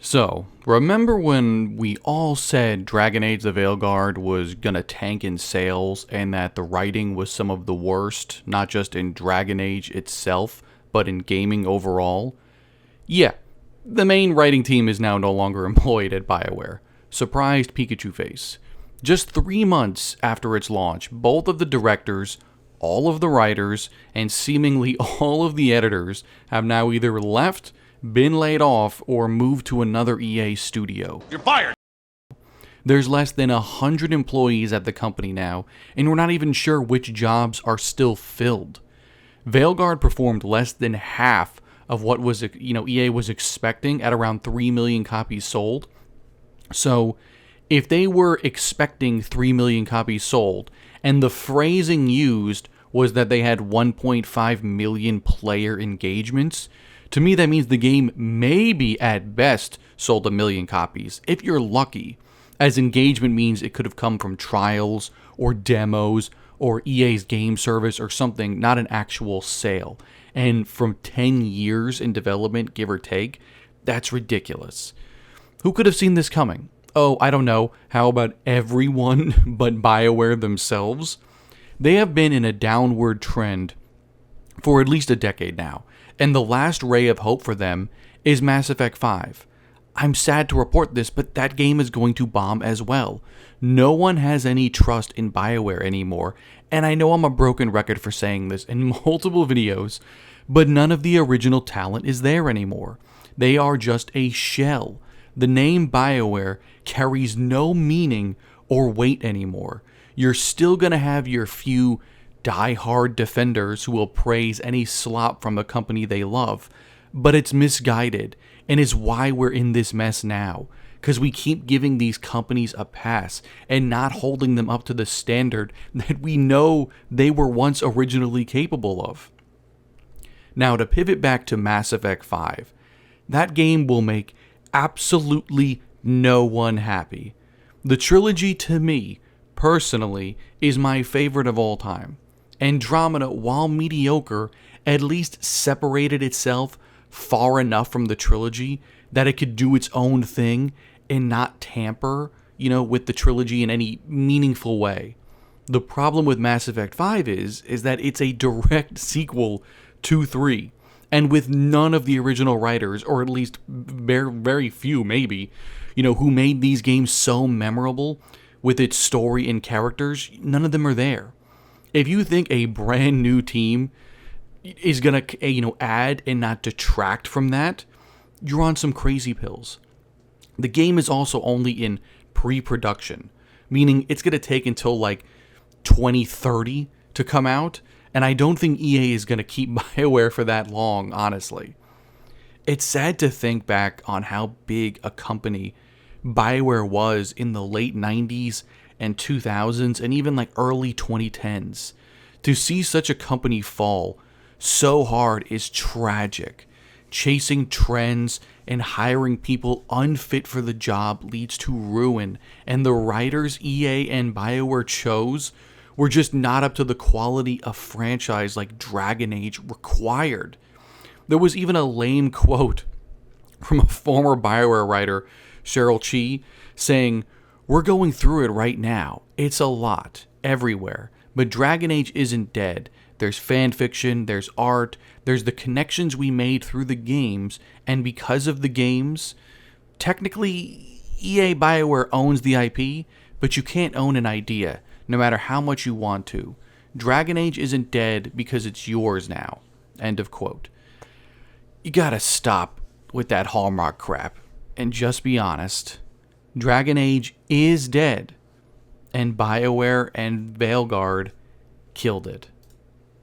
So, remember when we all said Dragon Age the Veilguard was gonna tank in sales and that the writing was some of the worst, not just in Dragon Age itself, but in gaming overall? Yeah, the main writing team is now no longer employed at Bioware. Surprised Pikachu face. Just 3 months after its launch, both of the directors, all of the writers, and seemingly all of the editors have now either left, been laid off, or moved to another EA studio. You're fired! There's less than 100 employees at the company now, and we're not even sure which jobs are still filled. Veilguard performed less than half of what EA was expecting at around 3 million copies sold. So, if they were expecting 3 million copies sold, and the phrasing used was that they had 1.5 million player engagements, to me that means the game maybe at best sold 1 million copies, if you're lucky, as engagement means it could have come from trials or demos or EA's game service or something, not an actual sale. And from 10 years in development, give or take, that's ridiculous. Who could have seen this coming? Oh, I don't know. How about everyone but BioWare themselves? They have been in a downward trend for at least a decade now, and the last ray of hope for them is Mass Effect 5. I'm sad to report this, but that game is going to bomb as well. No one has any trust in BioWare anymore, and I know I'm a broken record for saying this in multiple videos, but none of the original talent is there anymore. They are just a shell. The name BioWare carries no meaning or weight anymore. You're still going to have your few die-hard defenders who will praise any slop from a company they love, but it's misguided, and is why we're in this mess now, because we keep giving these companies a pass and not holding them up to the standard that we know they were once originally capable of. Now, to pivot back to Mass Effect 5, that game will make absolutely no one happy. The trilogy, to me, personally, is my favorite of all time. Andromeda, while mediocre, at least separated itself far enough from the trilogy that it could do its own thing and not tamper, with the trilogy in any meaningful way. The problem with Mass Effect 5 is that it's a direct sequel to 3, and with none of the original writers, or at least very few maybe, who made these games so memorable with its story and characters, none of them are there. If you think a brand new team is going to, add and not detract from that, you're on some crazy pills. The game is also only in pre-production, meaning it's going to take until 2030 to come out, and I don't think EA is going to keep BioWare for that long, honestly. It's sad to think back on how big a company BioWare was in the late 90s and 2000s and even early 2010s. To see such a company fall so hard is tragic. Chasing trends and hiring people unfit for the job leads to ruin, and the writers EA and BioWare chose were just not up to the quality a franchise like Dragon Age required. There was even a lame quote from a former BioWare writer, Cheryl Chi, saying, "We're going through it right now. It's a lot, everywhere. But Dragon Age isn't dead. There's fan fiction, there's art, there's the connections we made through the games, and because of the games, technically EA BioWare owns the IP, but you can't own an idea, no matter how much you want to. Dragon Age isn't dead because it's yours now." End of quote. You gotta stop with that Hallmark crap and just be honest. Dragon Age is dead, and BioWare and Veilguard killed it.